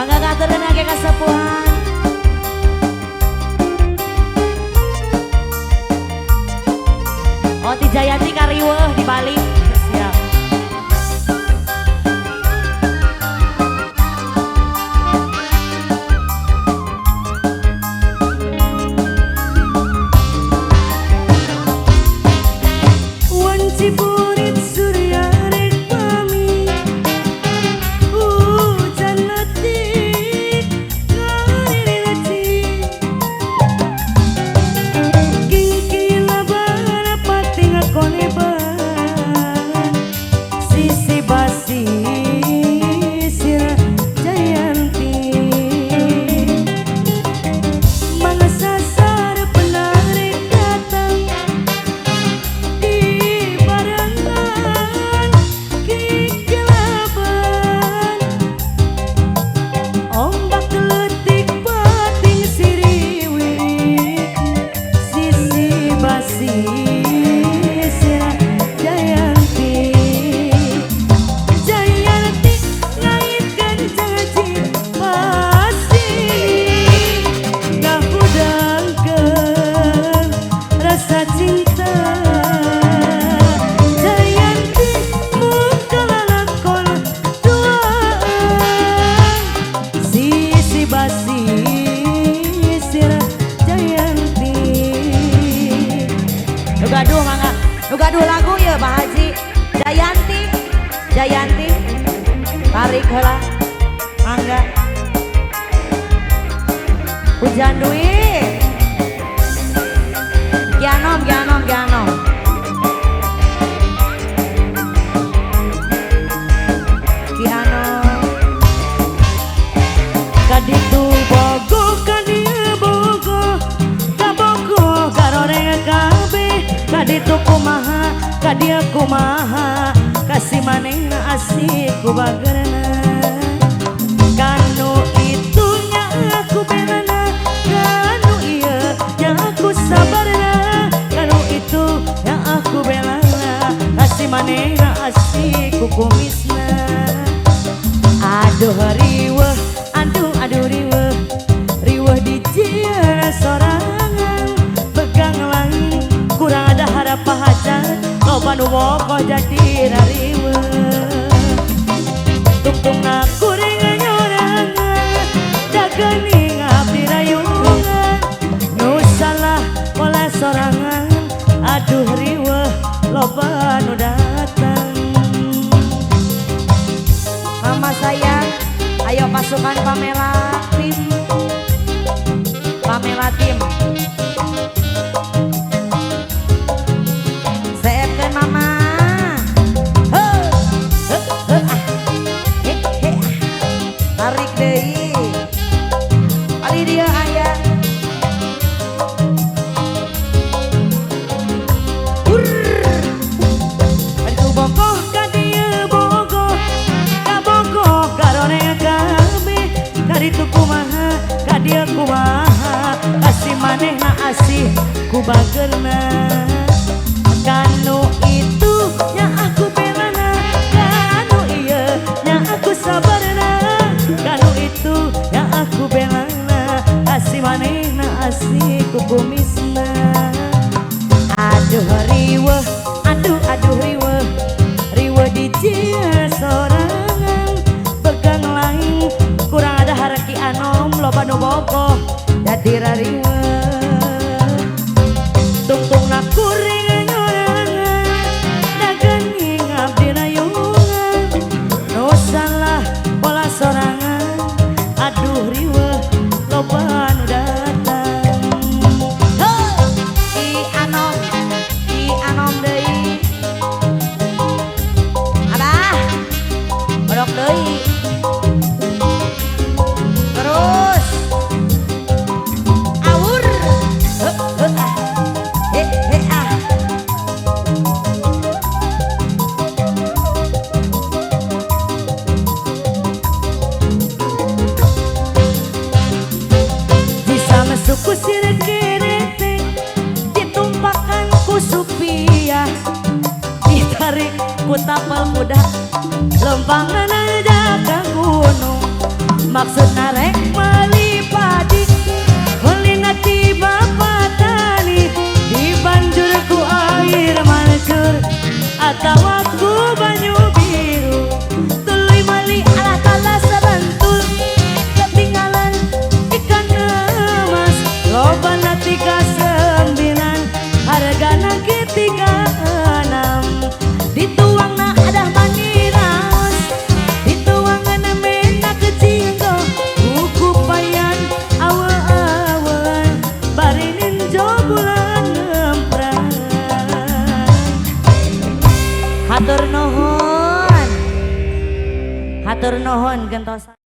Mangga katureun age kasepuhan. Oh ti Jayanti kariweuh di Bali. Siap. Wanci burit surya rek pami janati ngarireci kingki labara pati ngakone ban sisi basi sira Jayanti mangasasar penarek datang di barangan kikelaban ombak letik pating siriwik sisi basi sira Jayanti Jayanti ngaitkan janji pasti ngahudangkeun rasa cinta Jayanti muka lalakon duaan sisi basi sira Jayanti Nu gaduh mangga. Nu gaduh lagu ya Pak Haji. Jayanti. Jayanti. Tarik heula. Mangga. Hujan duit. Gianom, gianom, gianom. Gianom. kaditu bogo kadia bogo kabogo karoreng kabeh kaditu kumaha kadia kumaha kasih manehna asik ku bageurna kanu itunya aku belana kanu ieu yang aku sabarna kanu itu yang aku belana kasih manehna asik ku kumisna aduh riweuh aduh riweuh riweuh di jieu sorangan begang langit kurang ada harapan hajat loba nu bogoh jadi rariweuh tungtungna kuring nyorangan dagening abdi rayungan nu salah pola sorangan aduh riweuh loba nu datang Mama sayang, ayo pasukan Pamela tim. Pamela tim. Seepkeun Mama. Heuh. Heuh, heuh, ah. He, he, ah. Tarik deui. Ali dia aya. Aduh bogoh kadia bogoh kabogoh karoreng kabeh kaditu kumaha kadia kumaha kasih manehna asih ku bageurna kanu itu yang aku belana kanu ieu yang aku sabarna kanu itu yang aku belana kasih manehna asih ku kumisna aduh riweuh aduh riweuh riweuh di jieu sorangan begang lain kurang ada haraki anom loba nu bogoh jadi rariweuh tungtungna kuring nyorangan dagening abdi rayungan nu salah pola sorangan aduh riweuh loba nu datang I anom deui. Abah. Bodok deui. Terus. Awur. Heuh, heuh, ah. He, he, ah. bisa masuk ku sirek-kerete ditumpahkan ku supia ditarik ku tapal muda lempang jaga gunung maksudna rek meuli padi meulina tiba patani dibanjur ku air mancur atawa ku banyu biru tuluy meuli alah tala sabantul ketinggalan ikan emas lobana 39 hargana ge 36 dituangna adah mani raos dituangan mena kecinggo buku payan awe-awean bari ninjo bulan ngempran hatur nuhun gentosan